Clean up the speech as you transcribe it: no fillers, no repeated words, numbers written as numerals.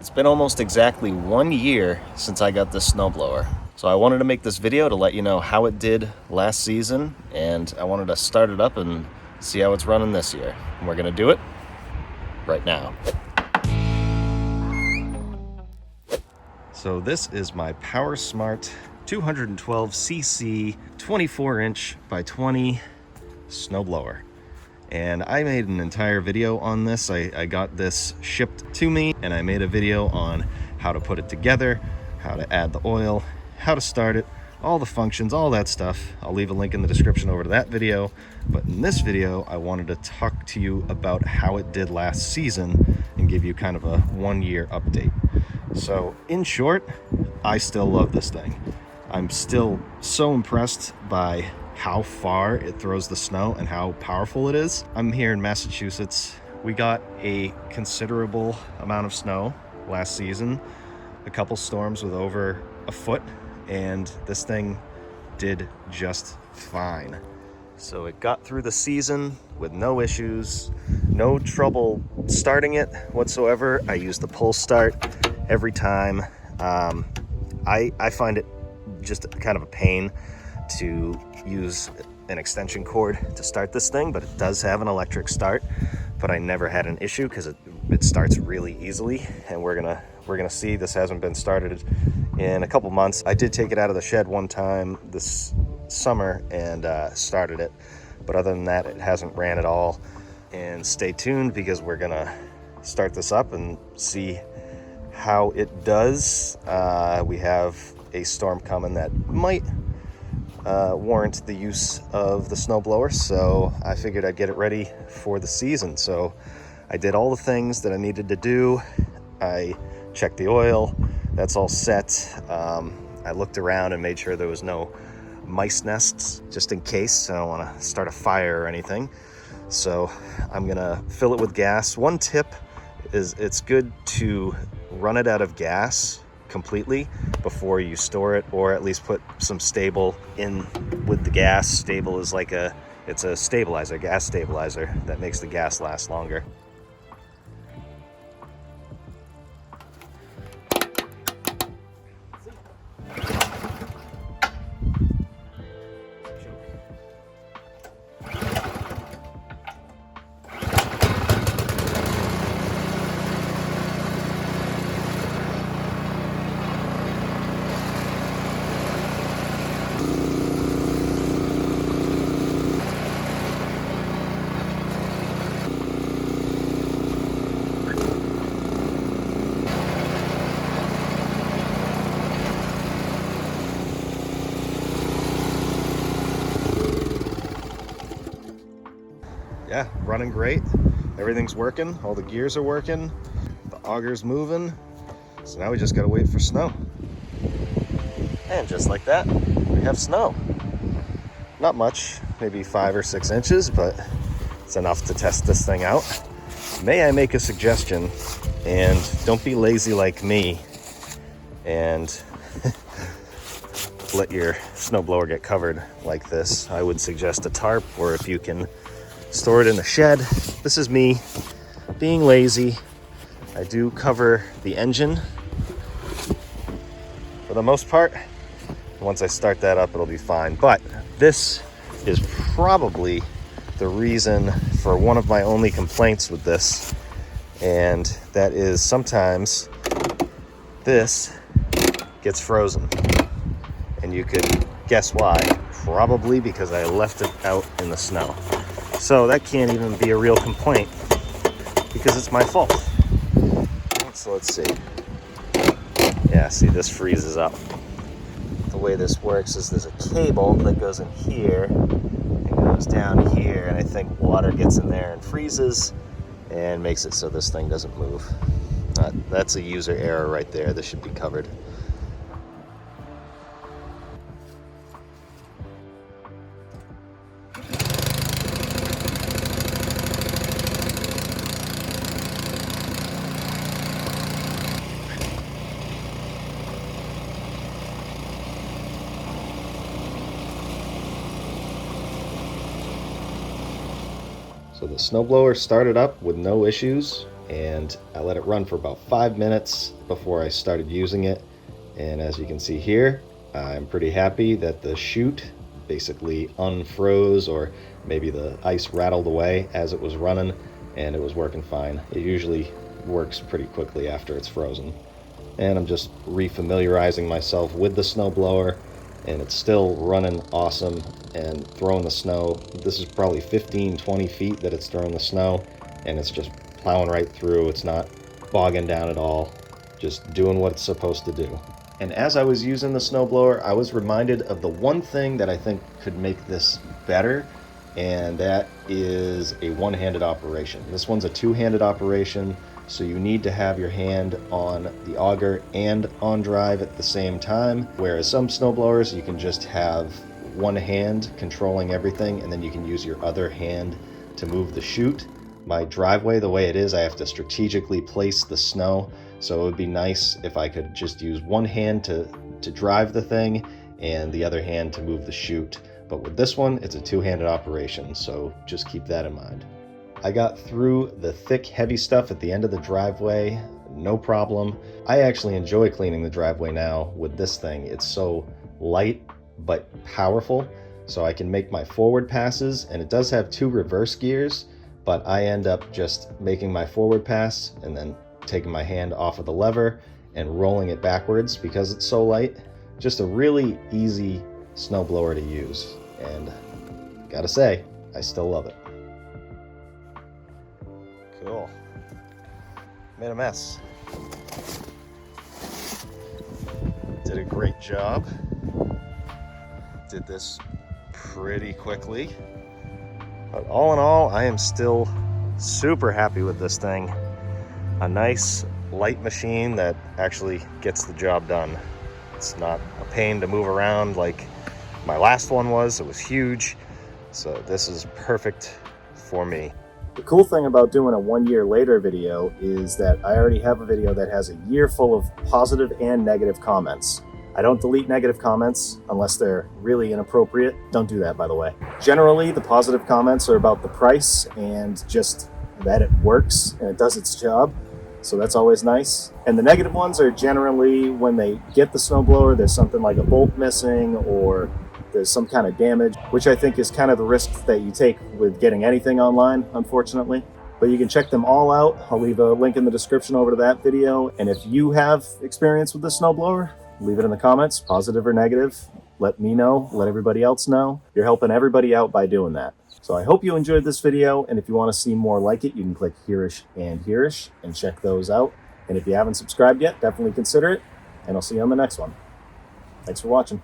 It's been almost exactly 1 year since I got this snowblower. So I wanted to make this video to let you know how it did last season, and I wanted to start it up and see how it's running this year. And we're gonna do it right now. So this is my PowerSmart 212cc 24-inch by 20 snowblower. And I made an entire video on this. I got this shipped to me, and I made a video on how to put it together, how to add the oil, how to start it, all the functions, all that stuff. I'll leave a link in the description over to that video. But in this video, I wanted to talk to you about how it did last season and give you kind of a 1-year update. So in short, I still love this thing. I'm still so impressed by how far it throws the snow and how powerful it is. I'm here in Massachusetts. We got a considerable amount of snow last season, a couple storms with over a foot, and this thing did just fine. So it got through the season with no issues, no trouble starting it whatsoever. I use the pull start every time. I find it just kind of a pain to use an extension cord to start this thing, but it does have an electric start. But I never had an issue because it starts really easily, and we're gonna see. This hasn't been started in a couple months. I did take it out of the shed one time this summer and started it, but other than that, it hasn't ran at all. And stay tuned, because we're gonna start this up and see how it does. We have a storm coming that might warrant the use of the snowblower, so I figured I'd get it ready for the season. So I did all the things that I needed to do. I checked the oil, that's all set. I looked around and made sure there was no mice nests, just in case. I don't want to start a fire or anything. So I'm gonna fill it with gas. One tip is it's good to run it out of gas completely before you store it, or at least put some stable in with the gas. Stable is like it's a stabilizer, gas stabilizer, that makes the gas last longer. Yeah, running great. Everything's working. All the gears are working. The auger's moving. So now we just gotta wait for snow. And just like that, we have snow. Not much, maybe 5 or 6 inches, but it's enough to test this thing out. May I make a suggestion? And don't be lazy like me and let your snowblower get covered like this. I would suggest a tarp, or if you can store it in the shed. This is me being lazy. I do cover the engine for the most part. Once I start that up, it'll be fine. But this is probably the reason for one of my only complaints with this, and that is sometimes this gets frozen. And you could guess why. Probably because I left it out in the snow. So that can't even be a real complaint, because it's my fault. So let's see. Yeah, see, this freezes up. The way this works is there's a cable that goes in here and goes down here, and I think water gets in there and freezes and makes it so this thing doesn't move. That's a user error right there. This should be covered. So the snowblower started up with no issues, and I let it run for about 5 minutes before I started using it. And as you can see here, I'm pretty happy that the chute basically unfroze, or maybe the ice rattled away as it was running, and it was working fine. It usually works pretty quickly after it's frozen. And I'm just refamiliarizing myself with the snowblower, and it's still running awesome and throwing the snow. This is probably 15-20 feet that it's throwing the snow, and it's just plowing right through. It's not bogging down at all, just doing what it's supposed to do. And as I was using the snowblower, I was reminded of the one thing that I think could make this better, and that is a one-handed operation. This one's a two-handed operation, so you need to have your hand on the auger and on drive at the same time, whereas some snowblowers you can just have one hand controlling everything, and then you can use your other hand to move the chute. My driveway, the way it is, I have to strategically place the snow, so it would be nice if I could just use one hand to drive the thing and the other hand to move the chute. But with this one, it's a two-handed operation, so just keep that in mind. I got through the thick, heavy stuff at the end of the driveway, no problem. I actually enjoy cleaning the driveway now with this thing. It's so light but powerful, so I can make my forward passes, and it does have 2 reverse gears, but I end up just making my forward pass and then taking my hand off of the lever and rolling it backwards because it's so light. Just a really easy snowblower to use, and gotta say, I still love it. Cool. Made a mess. Did a great job. Did this pretty quickly. But all in all, I am still super happy with this thing. A nice light machine that actually gets the job done. It's not a pain to move around like my last one was. It was huge. So this is perfect for me. The cool thing about doing a 1 year later video is that I already have a video that has a year full of positive and negative comments. I don't delete negative comments unless they're really inappropriate. Don't do that, by the way. Generally, the positive comments are about the price and just that it works and it does its job. So that's always nice. And the negative ones are generally when they get the snowblower, there's something like a bolt missing or there's some kind of damage, which I think is kind of the risk that you take with getting anything online, unfortunately. But you can check them all out. I'll leave a link in the description over to that video. And if you have experience with the snowblower, leave it in the comments, positive or negative. Let me know, let everybody else know. You're helping everybody out by doing that. So I hope you enjoyed this video, and if you want to see more like it, you can click hereish and hereish and check those out. And if you haven't subscribed yet, definitely consider it, and I'll see you on the next one. Thanks for watching.